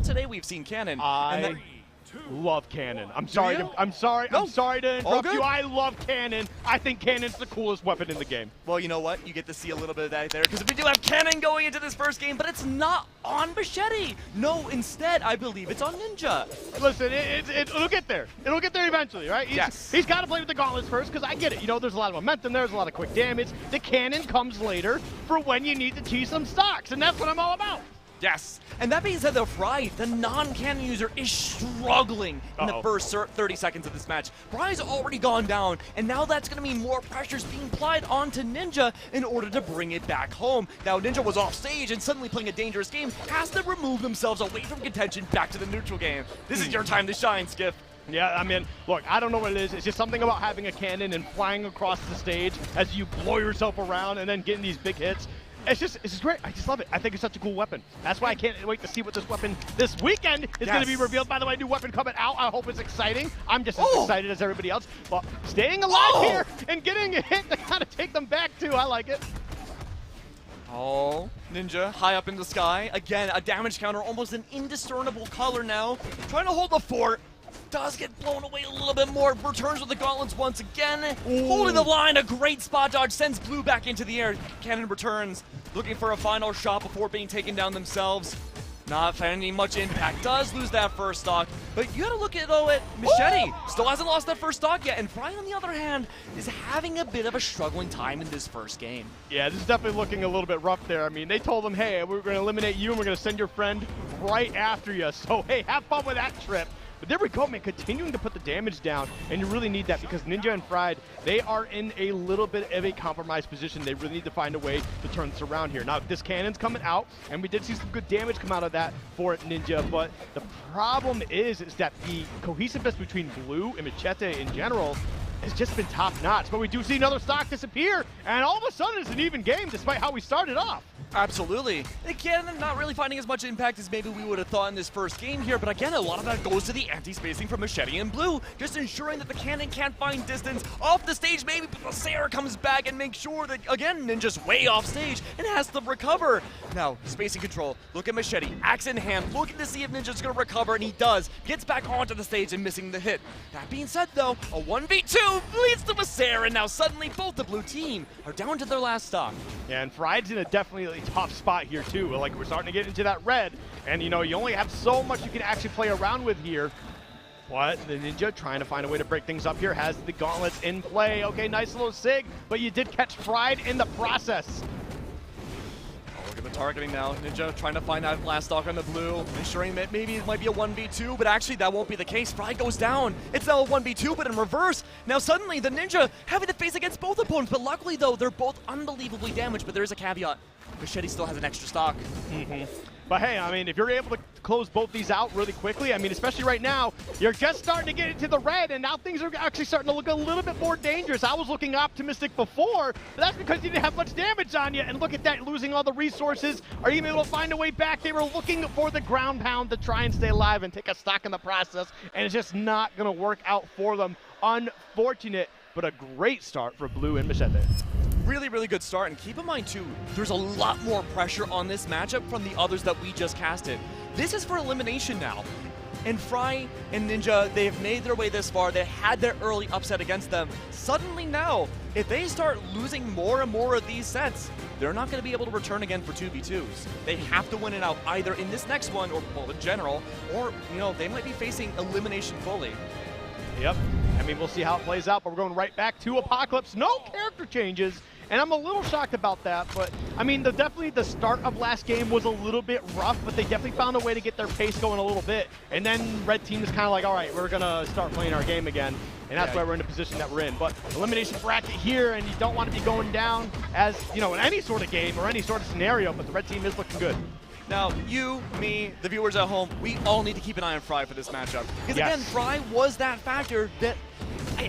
today we've seen Cannon. I love Cannon. I'm sorry. I'm sorry to interrupt you. I love Cannon. I think Cannon's the coolest weapon in the game. Well, you know what? You get to see a little bit of that there because we do have Cannon going into this first game, but it's not on Macheeete. No, instead, I believe it's on Ninja. Listen, it'll get there. It'll get there eventually, right? He's got to play with the gauntlets first because I get it. You know, there's a lot of momentum there. There's a lot of quick damage. The Cannon comes later for when you need to tease some stocks, and that's what I'm all about. Yes, and that being said though, Fry, the non-Cannon user, is struggling in the first 30 seconds of this match. Fry's already gone down, and now that's going to mean more pressures being applied onto Ninja in order to bring it back home. Now Ninja was off stage and suddenly playing a dangerous game, has to remove themselves away from contention back to the neutral game. This is your time to shine, Skiff. Yeah, I mean, look, I don't know what it is. It's just something about having a cannon and flying across the stage as you blow yourself around and then getting these big hits. It's just great. I just love it. I think it's such a cool weapon. That's why I can't wait to see what this weapon this weekend is going to be revealed. By the way, new weapon coming out. I hope it's exciting. I'm just as excited as everybody else. But staying alive here and getting a hit to kind of take them back too. I like it. Oh, Ninja high up in the sky. Again, a damage counter, almost an indiscernible color now. Trying to hold the fort. Does get blown away a little bit more. Returns with the gauntlets once again. Holding the line, a great spot dodge, sends Blue back into the air. Cannon returns, looking for a final shot before being taken down themselves. Not finding much impact. Does lose that first stock, but you gotta look at though at Macheeete. Still hasn't lost that first stock yet, and Fry on the other hand is having a bit of a struggling time in this first game. Yeah, this is definitely looking a little bit rough there. I mean, they told him, hey, we're gonna eliminate you and we're gonna send your friend right after you. So hey, have fun with that trip. But there we go, man, continuing to put the damage down, and you really need that because Ninja and Fried, they are in a little bit of a compromised position. They really need to find a way to turn this around here. Now, this cannon's coming out, and we did see some good damage come out of that for Ninja, but the problem is that the cohesiveness between Blue and Macheeete in general has just been top-notch. But we do see another stock disappear, and all of a sudden it's an even game despite how we started off. Absolutely. Again, not really finding as much impact as maybe we would have thought in this first game here, but again, a lot of that goes to the anti-spacing from Macheeete and Blue, just ensuring that the cannon can't find distance off the stage maybe, but the Sarah comes back and makes sure that, again, Ninja's way off stage and has to recover. Now, spacing control, look at Macheeete, axe in hand, looking to see if Ninja's going to recover, and he does. Gets back onto the stage and missing the hit. That being said, though, a 1v2 leads to a Sarah, and now suddenly both the blue team are down to their last stock. Yeah, and Fried's in a definitely tough spot here too. Like, we're starting to get into that red, and you know, you only have so much you can actually play around with here. But the Ninja trying to find a way to break things up here, has the gauntlets in play. Okay, nice little sig, but you did catch Fried in the process. Look at the targeting now. Ninja trying to find that last stock on the blue, ensuring that maybe it might be a 1v2, but actually that won't be the case. Fry goes down. It's now a 1v2, but in reverse. Now suddenly the Ninja having to face against both opponents, but luckily though, they're both unbelievably damaged, but there is a caveat. Macheeete still has an extra stock. But hey, I mean, if you're able to close both these out really quickly, I mean, especially right now, you're just starting to get into the red, and now things are actually starting to look a little bit more dangerous. I was looking optimistic before, but that's because you didn't have much damage on you, and look at that, losing all the resources. Are you able to find a way back? They were looking for the ground pound to try and stay alive and take a stock in the process, and it's just not going to work out for them. Unfortunate, but a great start for Blue and Macheeete. Really, really good start, and keep in mind too, there's a lot more pressure on this matchup from the others that we just casted. This is for elimination now, and Fry and Ninja, they have made their way this far. They had their early upset against them. Suddenly now, if they start losing more and more of these sets, they're not going to be able to return again for 2v2s. They have to win it out either in this next one, or well, in general, or you know, they might be facing elimination fully. Yep. I mean, we'll see how it plays out, but we're going right back to Apocalypse. No character changes, and I'm a little shocked about that, but I mean, definitely the start of last game was a little bit rough, but they definitely found a way to get their pace going a little bit, and then Red Team is kind of like, all right, we're going to start playing our game again, and that's why we're in the position that we're in. But elimination bracket here, and you don't want to be going down as, you know, in any sort of game or any sort of scenario, but the Red Team is looking good. Now, you, me, the viewers at home, we all need to keep an eye on Fry for this matchup. Because again, Fry was that factor that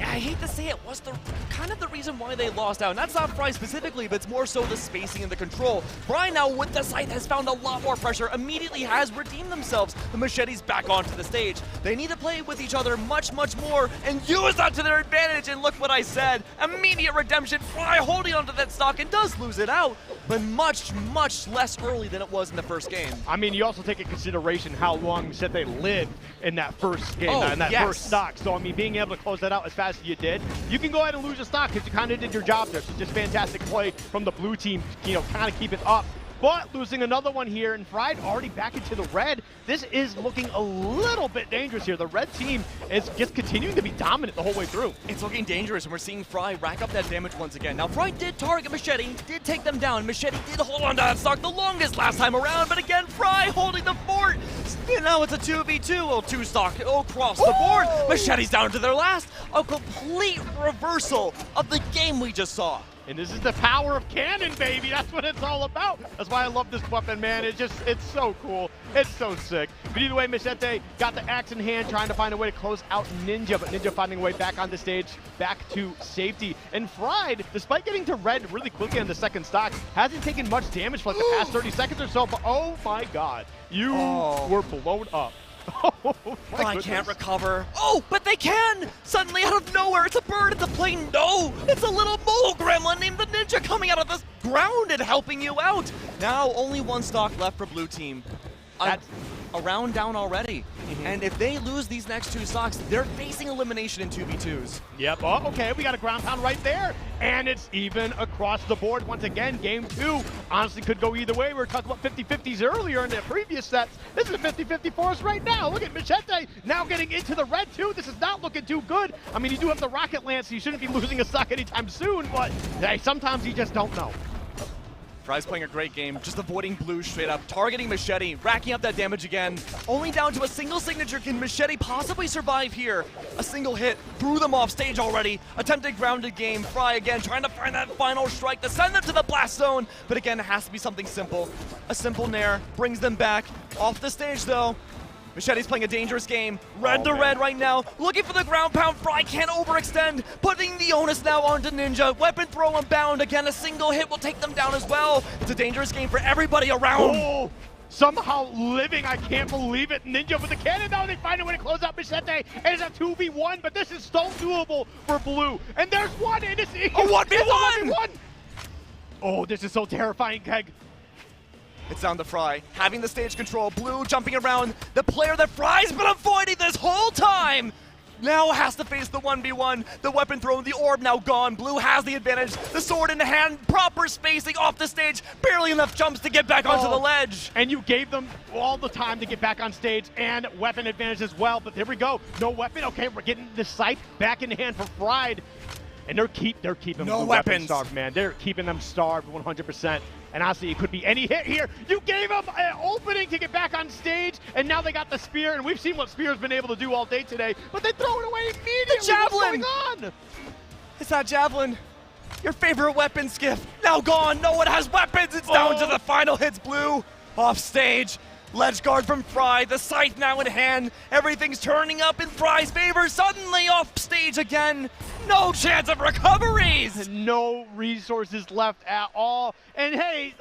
I hate to say it, was kind of the reason why they lost out. And that's not Fry specifically, but it's more so the spacing and the control. Fry now with the scythe has found a lot more pressure, immediately has redeemed themselves. The Macheeete's back onto the stage. They need to play with each other much more and use that to their advantage. And look what I said, immediate redemption. Fry holding onto that stock and does lose it out, but much less early than it was in the first game. I mean, you also take into consideration how long they lived in that first game, in that first stock. So, I mean, being able to close that out as fast as you did, you can go ahead and lose a stock because you kind of did your job there. So just fantastic play from the blue team, you know, kind of keep it up. But losing another one here, and Fried already back into the red. This is looking a little bit dangerous here. The red team is just continuing to be dominant the whole way through. It's looking dangerous, and we're seeing Fry rack up that damage once again. Now, Fry did target Macheeeete, did take them down. Macheeeete did hold on to that stock the longest last time around, but again, Fry holding the fort. And now it's a 2v2, well, 2 stock across the board. Macheeete's down to their last. A complete reversal of the game we just saw. And this is the power of cannon, baby. That's what it's all about. That's why I love this weapon, man. It's so cool. It's so sick. But either way, Macheeeete got the axe in hand, trying to find a way to close out Ninja, but Ninja finding a way back on the stage, back to safety. And Fried, despite getting to red really quickly on the second stock, hasn't taken much damage for like the past 30 seconds or so, but oh my God, you were blown up. I can't recover. Oh, but they can! Suddenly out of nowhere, it's a bird, it's a plane. No, it's a little mole gremlin named the Ninja coming out of the ground and helping you out. Now only 1 stock left for blue team. A round down already. And if they lose these next 2 stocks, they're facing elimination in 2v2s. Yep, oh, okay, we got a ground pound right there. And it's even across the board once again. Game 2 honestly could go either way. We were talking about 50-50s earlier in the previous sets. This is a 50-50 for us right now. Look at Macheeeete now getting into the red too. This is not looking too good. I mean, you do have the rocket lance, so you shouldn't be losing a stock anytime soon, but hey, sometimes you just don't know. Fry's playing a great game, just avoiding blue straight up, targeting Macheeeete, racking up that damage again. Only down to a single signature. Can Macheeeete possibly survive here? A single hit threw them off stage already. Attempted grounded game. Fry again trying to find that final strike to send them to the blast zone. But again, it has to be something simple. A simple nair brings them back. Off the stage though. Macheeete's playing a dangerous game. Red to red right now. Looking for the ground pound. Fry can't overextend. Putting the onus now onto Ninja. Weapon throw unbound. Again, a single hit will take them down as well. It's a dangerous game for everybody around. Oh, somehow living. I can't believe it. Ninja with the cannon. Now they find a way to close out Macheeeete. It's a 2v1, but this is so doable for blue. And there's one. And it's a 1v1. Oh, this is so terrifying, Keg. It's down to Fry, having the stage control. Blue jumping around, the player that Fry's been avoiding this whole time. Now has to face the 1v1, the weapon thrown, the orb now gone. Blue has the advantage, the sword in the hand, proper spacing off the stage, barely enough jumps to get back onto the ledge. And you gave them all the time to get back on stage and weapon advantage as well, but there we go. No weapon, okay, we're getting the scythe back in hand for Fried. And they're keeping no Blue weapons starved, man. They're keeping them starved 100%. And honestly, it could be any hit here. You gave them an opening to get back on stage, and now they got the spear, and we've seen what Spear's been able to do all day today, but they throw it away immediately. The javelin! What's going on? It's that javelin. Your favorite weapon, Skiff. Now gone. No one has weapons. It's down to the final hits. Blue off stage. Ledge guard from Fry, the scythe now in hand. Everything's turning up in Fry's favor. Suddenly off stage again. No chance of recoveries. No resources left at all. And hey,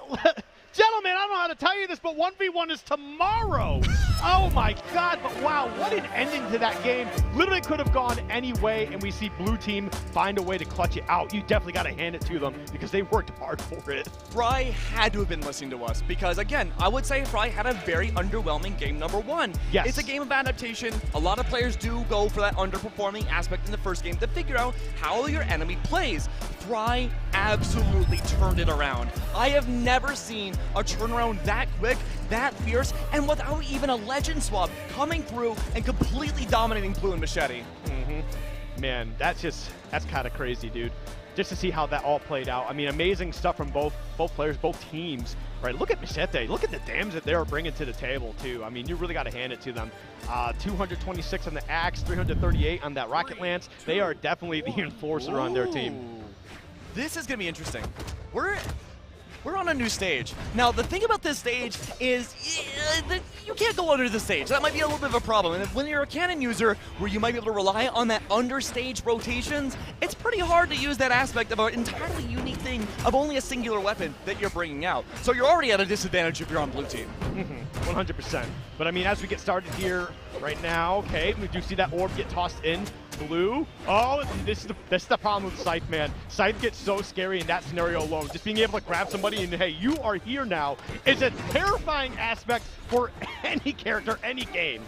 gentlemen, I don't know how to tell you this, but 1v1 is tomorrow. Oh my God, but wow, what an ending to that game. Literally could have gone any way, and we see blue team find a way to clutch it out. You definitely got to hand it to them because they worked hard for it. Fry had to have been listening to us because, again, I would say Fry had a very underwhelming game number 1. Yes. It's a game of adaptation. A lot of players do go for that underperforming aspect in the first game to figure out how your enemy plays. Fry absolutely turned it around. I have never seen a turnaround that quick, that fierce, and without even a legend swap coming through and completely dominating Blue and Macheeeete. Man, that's kind of crazy, dude. Just to see how that all played out. I mean, amazing stuff from both players, both teams. Right, look at Macheeeete. Look at the damage that they're bringing to the table, too. I mean, you really got to hand it to them. 226 on the axe, 338 on that rocket lance. They are definitely the enforcer on their team. This is going to be interesting. we're on a new stage. Now, the thing about this stage is you can't go under the stage. That might be a little bit of a problem. And when you're a cannon user, where you might be able to rely on that understage rotations, it's pretty hard to use that aspect of an entirely unique thing of only a singular weapon that you're bringing out. So you're already at a disadvantage if you're on blue team. 100%. But I mean, as we get started here right now, okay, we do see that orb get tossed in. Blue. Oh, this is the problem with Scythe, man. Scythe gets so scary in that scenario alone. Just being able to grab somebody and, hey, you are here now is a terrifying aspect for any character, any game.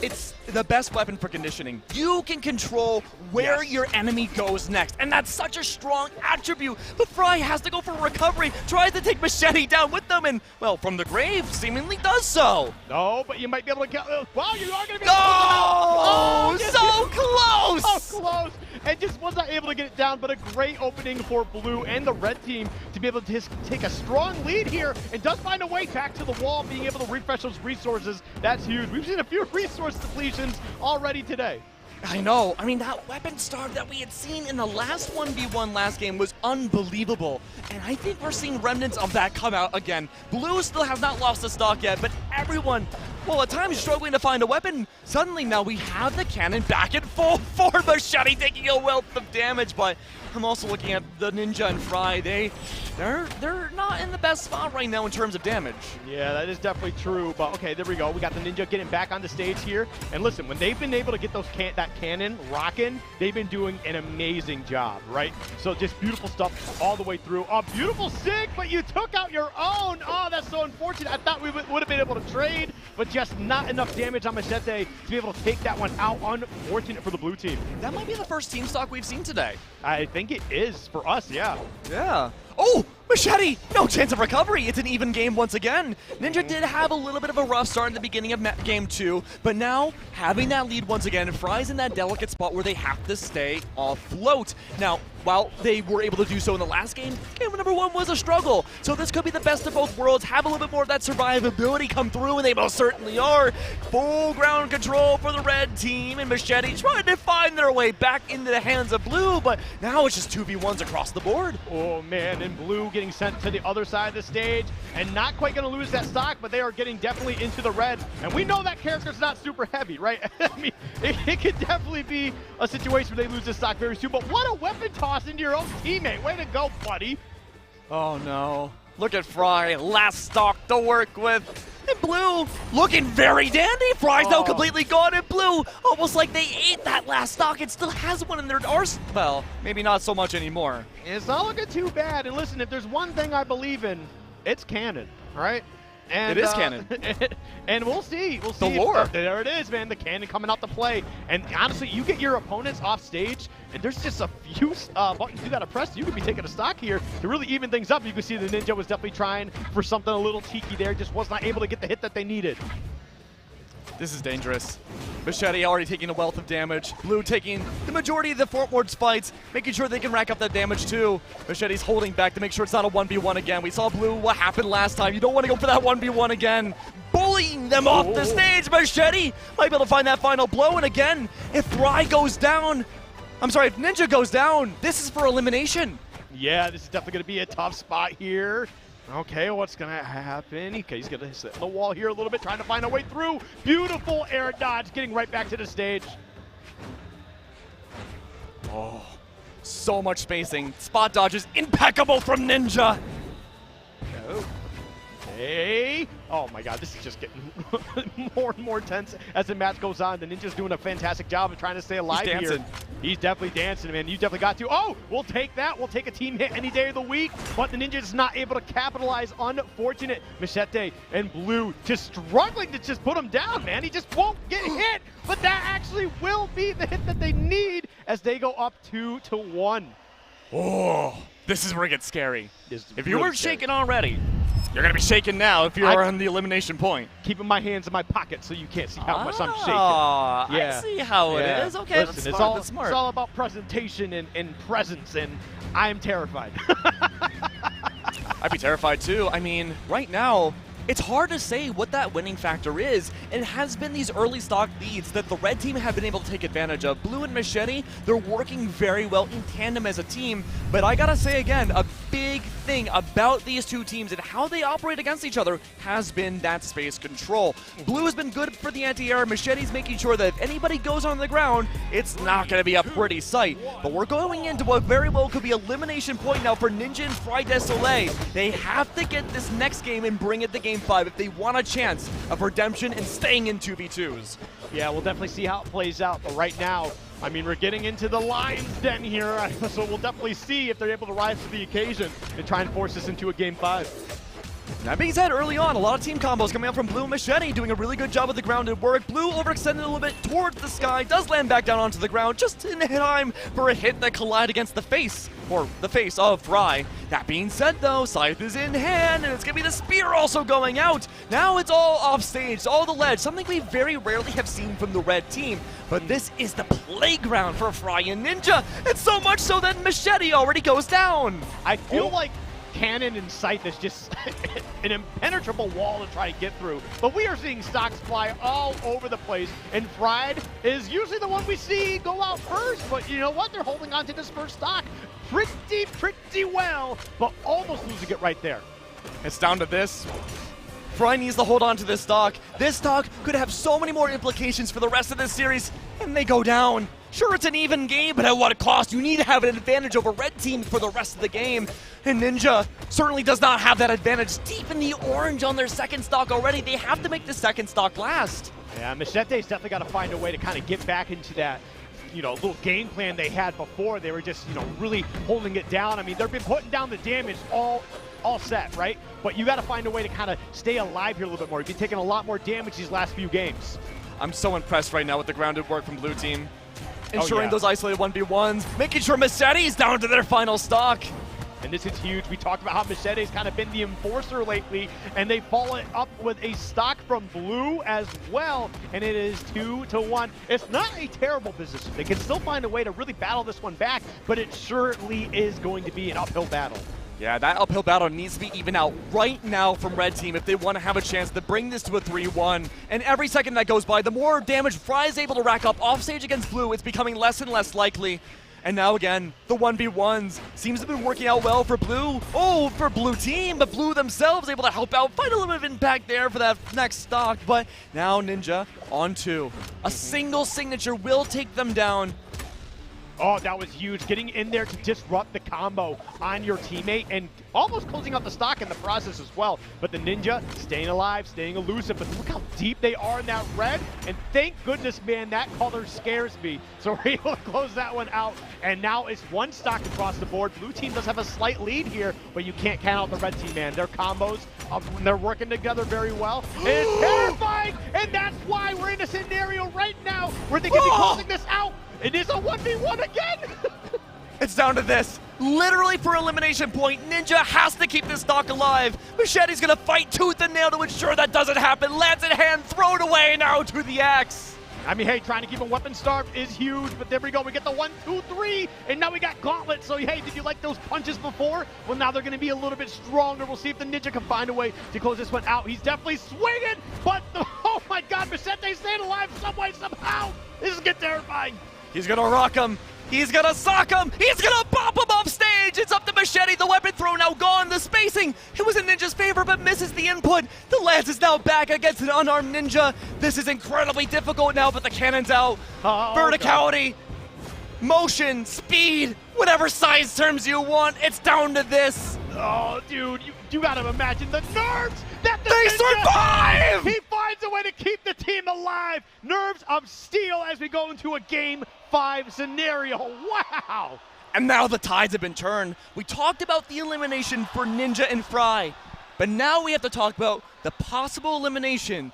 It's the best weapon for conditioning. You can control where your enemy goes next, and that's such a strong attribute. But Fry has to go for recovery, tries to take Macheeete down with them, and, well, from the grave, seemingly does so. No, but you might be able to get... wow, you are going to be able to... Oh, so close! So close! And just was not able to get it down, but a great opening for blue and the red team to be able to just take a strong lead here, and does find a way back to the wall, being able to refresh those resources. That's huge. We've seen a few resource depletions already today. I know. I mean, that weapon starve that we had seen in the last 1v1 last game was unbelievable. And I think we're seeing remnants of that come out again. Blue still has not lost the stock yet, but everyone, well, at times struggling to find a weapon. Suddenly now we have the cannon back in full for Macheeete, taking a wealth of damage. But I'm also looking at the Ninja and Fry. They're not in the best spot right now in terms of damage. Yeah, that is definitely true. But okay, there we go. We got the Ninja getting back on the stage here. And listen, when they've been able to get those that cannon rocking, they've been doing an amazing job, right? So just beautiful stuff all the way through. A beautiful sig, but you took out your own. Oh, that's so unfortunate. I thought we would have been able to trade, but just not enough damage on Macheeete to be able to take that one out. Unfortunate for the blue team. That might be the first team stock we've seen today. I think it is for us, yeah. Yeah. Oh, Macheeete! No chance of recovery. It's an even game once again. Ninja did have a little bit of a rough start in the beginning of game 2, but now having that lead once again, Fry's in that delicate spot where they have to stay afloat. Now, while they were able to do so in the last game, game number 1 was a struggle. So this could be the best of both worlds, have a little bit more of that survivability come through, and they most certainly are. Full ground control for the red team, and Macheeete trying to find their way back into the hands of blue, but now it's just 2v1s across the board. Oh man, and blue getting sent to the other side of the stage, and not quite going to lose that stock, but they are getting definitely into the red. And we know that character's not super heavy, right? I mean, it could definitely be a situation where they lose this stock very soon, but what a weapon toss into your own teammate. Way to go, buddy. Oh no. Look at Fry, last stock to work with. And blue looking very dandy. Fry's now completely gone, and blue almost like they ate that last stock. It still has one in their arsenal. Well, maybe not so much anymore. It's not looking too bad. And listen, if there's one thing I believe in, it's canon, all right? And, it is canon. And we'll see. We'll see. The lore. There it is, man. The cannon coming out to play. And honestly, you get your opponents off stage, and there's just a few buttons you got to press. You could be taking a stock here to really even things up. You can see the Ninja was definitely trying for something a little cheeky there. Just was not able to get the hit that they needed. This is dangerous. Macheeete already taking a wealth of damage. Blue taking the majority of the Fortwards fights, making sure they can rack up that damage too. Macheete's holding back to make sure it's not a 1v1 again. We saw blue what happened last time. You don't want to go for that 1v1 again. Bullying them off the stage. Macheeete might be able to find that final blow. And again, if Fry goes down, I'm sorry, if Ninja goes down, this is for elimination. Yeah, this is definitely going to be a tough spot here. Okay, what's going to happen? Okay, he's going to sit on the wall here a little bit, trying to find a way through. Beautiful air dodge, getting right back to the stage. Oh, so much spacing. Spot dodges impeccable from Ninja. Okay. Oh my god, this is just getting more and more tense as the match goes on. The Ninja's doing a fantastic job of trying to stay alive here. He's definitely dancing, man. You definitely got to. Oh, we'll take that. We'll take a team hit any day of the week. But the Ninja's not able to capitalize. Unfortunate. Macheeete and blue just struggling to just put him down, man. He just won't get hit. But that actually will be the hit that they need as they go up 2-1. Oh, this is where it gets scary. If you really weren't shaking already, you're going to be shaking now if you're on the elimination point. Keeping my hands in my pocket so you can't see how much I'm shaking. Yeah. I see how it is. Okay, listen, that's smart. It's all about presentation and presence, and I'm terrified. I'd be terrified too. I mean, right now, it's hard to say what that winning factor is, and it has been these early stock leads that the red team have been able to take advantage of. Blue and Macheeete, they're working very well in tandem as a team, but I gotta say again, big thing about these two teams and how they operate against each other has been that space control. Blue has been good for the anti-air. Macheeete's making sure that if anybody goes on the ground, it's not going to be a pretty sight. But we're going into what very well could be elimination point now for Ninja and FryDasOle. They have to get this next game and bring it to Game 5 if they want a chance of redemption and staying in 2v2s. Yeah, we'll definitely see how it plays out, but right now, I mean, we're getting into the lion's den here, so we'll definitely see if they're able to rise to the occasion and try and force this into a Game 5. That being said, early on, a lot of team combos coming out from Blue and Macheeeete doing a really good job of the grounded work. Blue overextended a little bit towards the sky, does land back down onto the ground, just in time for a hit that collide against the face, or the face of Fry. That being said though, Scythe is in hand, and it's gonna be the spear also going out. Now it's all off stage, all the ledge, something we very rarely have seen from the red team. But this is the playground for Fry and Ninja, and so much so that Macheeeete already goes down. I feel like Cannon and Scythe is just an impenetrable wall to try to get through. But we are seeing stocks fly all over the place, and Fried is usually the one we see go out first. But you know what? They're holding on to this first stock pretty well, but almost losing it right there. It's down to this. Fry needs to hold on to this stock. This stock could have so many more implications for the rest of this series, and they go down. Sure, it's an even game, but at what cost? You need to have an advantage over red team for the rest of the game. And Ninja certainly does not have that advantage. Deep in the orange on their second stock already. They have to make the second stock last. Yeah, Macheeete's definitely got to find a way to kind of get back into that, you know, little game plan they had before. They were just, you know, really holding it down. I mean, they've been putting down the damage all set, right? But you got to find a way to kind of stay alive here a little bit more. You've been taking a lot more damage these last few games. I'm so impressed right now with the grounded work from Blue Team. Ensuring those isolated 1v1s, making sure Macheeete's down to their final stock. And this is huge. We talked about how Macheeete's kind of been the enforcer lately, and they follow it up with a stock from Blue as well, and it is 2-1. It's not a terrible position. They can still find a way to really battle this one back, but it surely is going to be an uphill battle. Yeah, that uphill battle needs to be even out right now from Red Team if they want to have a chance to bring this to a 3-1. And every second that goes by, the more damage Fry is able to rack up offstage against Blue, it's becoming less and less likely. And now again, the 1v1s seems to have been working out well for Blue. Oh, for Blue Team, but Blue themselves able to help out, find a little bit of impact there for that next stock. But now Ninja on 2. A single signature will take them down. Oh, that was huge. Getting in there to disrupt the combo on your teammate and almost closing out the stock in the process as well. But the Ninja staying alive, staying elusive, but look how deep they are in that red. And thank goodness, man, that color scares me. So we're able to close that one out. And now it's one stock across the board. Blue team does have a slight lead here, but you can't count out the red team, man. Their combos, they're working together very well. And it's terrifying, and that's why we're in a scenario right now where they can be closing this out. It is a 1v1 again! It's down to this. Literally for elimination point, Ninja has to keep this stock alive. Macheeete's gonna fight tooth and nail to ensure that doesn't happen. Lance in hand, throw it away now to the axe. I mean, hey, trying to keep him weapon starved is huge, but there we go. We get the 1, 2, 3, and now we got Gauntlet. So, hey, did you like those punches before? Well, now they're going to be a little bit stronger. We'll see if the Ninja can find a way to close this one out. He's definitely swinging, but, oh my God, Macheeete's staying alive some way, somehow. This is getting terrifying. He's gonna rock him. He's gonna sock him. He's gonna bop him off stage. It's up to Macheeeete. The weapon throw now gone. The spacing, it was in Ninja's favor, but misses the input. The Lance is now back against an unarmed Ninja. This is incredibly difficult now, but the cannon's out. Verticality, motion, speed, whatever size terms you want, it's down to this. Oh, dude, you gotta imagine the nerves that the They Ninja, survive! He finds a way to keep the team alive. Nerves of steel as we go into a Game 5 scenario. Wow! And now the tides have been turned. We talked about the elimination for Ninja and Fry, but now we have to talk about the possible elimination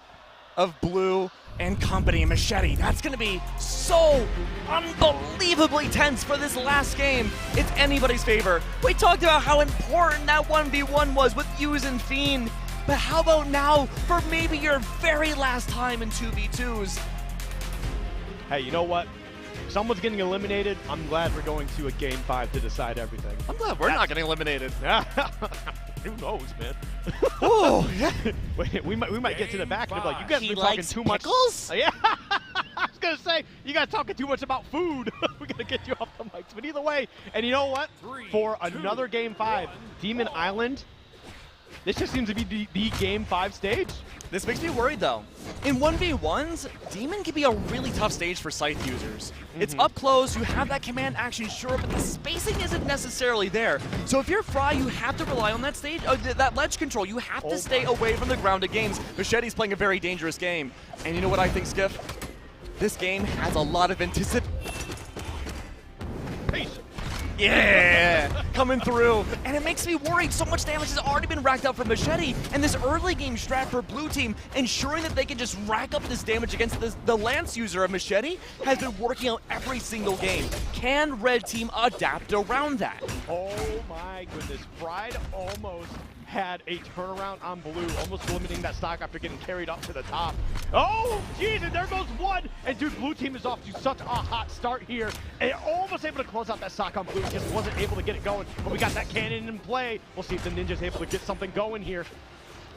of Blue and company, Macheeeete. That's gonna be so unbelievably tense for this last game. It's anybody's favor. We talked about how important that 1v1 was with Use and Fiend, but how about now for maybe your very last time in 2v2s? Hey, you know what? Someone's getting eliminated. I'm glad we're going to a Game 5 to decide everything. I'm glad we're not getting eliminated. Who knows, man? Oh, yeah. Wait, we might get to the back and be like, you guys have been talking too much. Pickles? Yeah. I was gonna say, you guys talking too much about food. We're gonna get you off the mics. But either way, and you know what? For another Game 5, Demon Island, this just seems to be the Game 5 stage. This makes me worried though. In 1v1s, Demon can be a really tough stage for Scythe users. It's up close, you have that command action, sure, but the spacing isn't necessarily there. So if you're Fry, you have to rely on that stage, that ledge control. You have to stay away from the grounded games. Macheeete's playing a very dangerous game. And you know what I think, Skiff? This game has a lot of anticipation. Yeah, coming through. And it makes me worried. So much damage has already been racked up from Macheeete. And this early game strat for blue team, ensuring that they can just rack up this damage against the Lance user of Macheeete, has been working out every single game. Can red team adapt around that? Oh my goodness. Fry almost had a turnaround on blue, almost limiting that stock after getting carried up to the top. Oh, geez, and there goes one. And dude, blue team is off to such a hot start here. And almost able to close out that stock on blue, just wasn't able to get it going. But we got that cannon in play. We'll see if the Ninja's able to get something going here.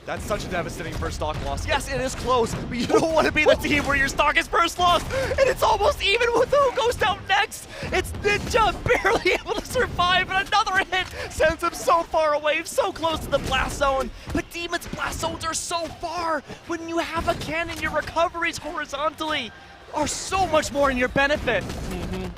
That's such a devastating first stock loss. Yes, it is close, but you don't want to be the team where your stock is first lost, and it's almost even with who goes down next. It's Ninja barely able to survive, and another hit sends him so far away, so close to the blast zone. But Demon's blast zones are so far. When you have a cannon, your recoveries horizontally are so much more in your benefit.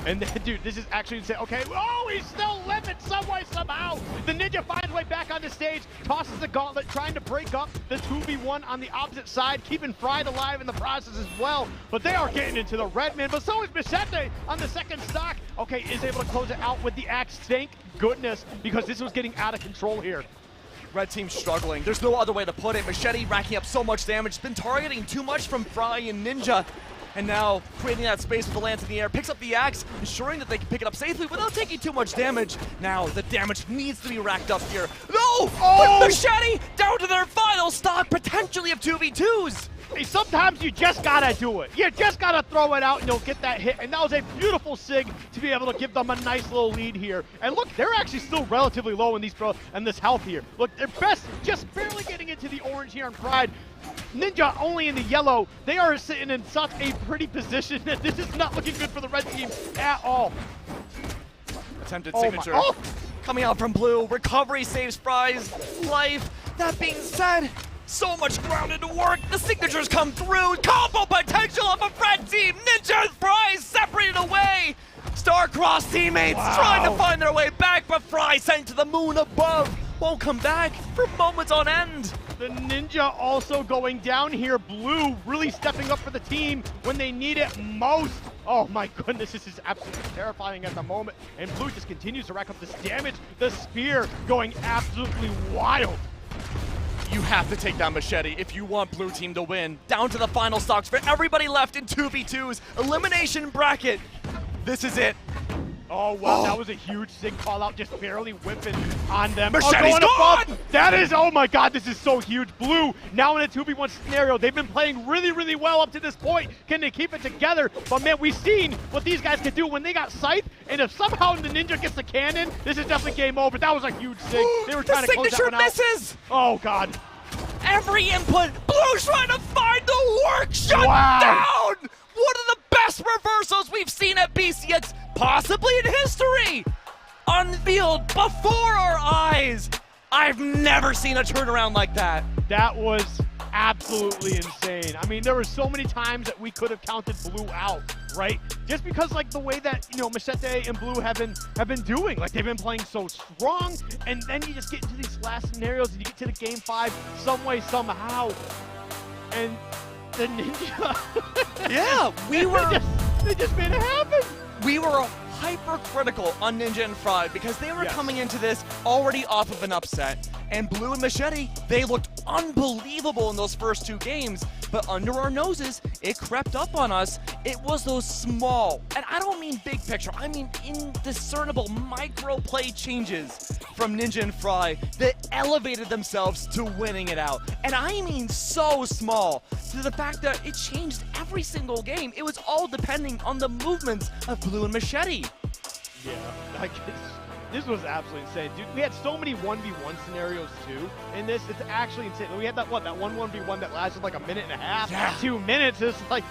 And then, dude, this is actually insane. Okay, oh, he's still living some way, somehow. The Ninja finds way back on the stage, tosses the gauntlet, trying to break up the 2v1 on the opposite side, keeping Fried alive in the process as well. But they are getting into the red, man. But so is Macheeete on the second stock. Okay, is able to close it out with the axe. Thank goodness, because this was getting out of control here. Red team struggling. There's no other way to put it. Macheeete racking up so much damage, been targeting too much from Fry and Ninja. And now, creating that space with the lance in the air, picks up the axe, ensuring that they can pick it up safely without taking too much damage. Now, the damage needs to be racked up here. No! Oh! But Macheeete down to their final stock, potentially of 2v2s. Hey, sometimes you just gotta do it. You just gotta throw it out and you'll get that hit. And that was a beautiful sig to be able to give them a nice little lead here. And look, they're actually still relatively low in this health here. Look, they're just barely getting into the orange here on Pride. Ninja only in the yellow. They are sitting in such a pretty position that this is not looking good for the red team at all. Attempted signature coming out from blue. Recovery saves Fry's life. That being said, so much grounded to work. The signatures come through. Combo potential of a red team. Ninja and Fry separated away. Star-crossed teammates trying to find their way back, but Fry sent to the moon above. Won't come back for moments on end. The Ninja also going down here. Blue really stepping up for the team when they need it most. Oh my goodness, this is absolutely terrifying at the moment. And Blue just continues to rack up this damage. The spear going absolutely wild. You have to take down Macheeete if you want blue team to win. Down to the final stocks for everybody left in 2v2s. Elimination bracket. This is it. Oh, wow, that was a huge sig call out, just barely whipping on them. Macheeete's gone! That is, oh my god, this is so huge. Blue, now in a 2v1 scenario. They've been playing really, really well up to this point. Can they keep it together? But man, we've seen what these guys can do when they got Scythe, and if somehow the Ninja gets the cannon, this is definitely game over. That was a huge sig. They were trying to close that one out. The signature misses! Oh god. Every input, Blue's trying to find the work, shut down! One of the best reversals we've seen at BCX, possibly in history! Unveiled before our eyes! I've never seen a turnaround like that. That was absolutely insane. I mean, there were so many times that we could have counted Blue out, right? Just because like the way that, you know, Macheeeete and Blue have been doing. Like they've been playing so strong, and then you just get into these last scenarios and you get to the game 5 some way, somehow. And the Ninja. Yeah, they just made it happen. We were hypercritical on Ninja and Fry because they were coming into this already off of an upset. And Blue and Macheeeete, they looked unbelievable in those first 2 games. But under our noses, it crept up on us. It was those small, and I don't mean big picture, I mean indiscernible micro play changes from Ninja and Fry that elevated themselves to winning it out. And I mean so small, to the fact that it changed every single game. It was all depending on the movements of Blue and Macheeeete. Yeah, This was absolutely insane, dude. We had so many 1v1 scenarios too in this. It's actually insane. We had that one 1v1 that lasted like a minute and a half, Yeah. 2 minutes. It's like,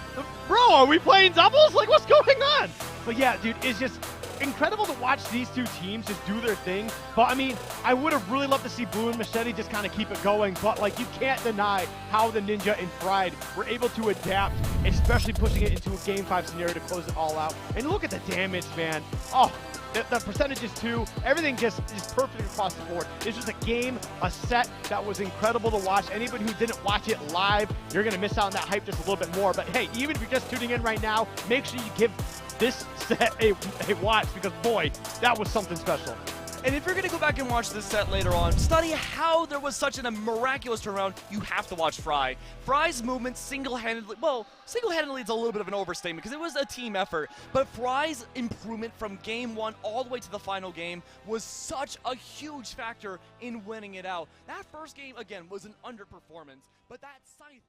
bro, are we playing doubles? Like, what's going on? But yeah, dude, it's just incredible to watch these two teams just do their thing. But I mean, I would have really loved to see Blue and Macheeete just kind of keep it going. But like, you can't deny how the Ninja and Fried were able to adapt, especially pushing it into a Game 5 scenario to close it all out. And look at the damage, man. Oh, the percentages too, everything just is perfect across the board. It's just a game, a set that was incredible to watch. Anybody who didn't watch it live, you're gonna miss out on that hype just a little bit more. But hey, even if you're just tuning in right now, make sure you give this set a watch, because boy, that was something special. And if you're going to go back and watch this set later on, study how there was such a miraculous turnaround, you have to watch Fry. Fry's movement single-handedly, well, single-handedly is a little bit of an overstatement because it was a team effort, but Fry's improvement from game 1 all the way to the final game was such a huge factor in winning it out. That first game, again, was an underperformance, but that Scythe...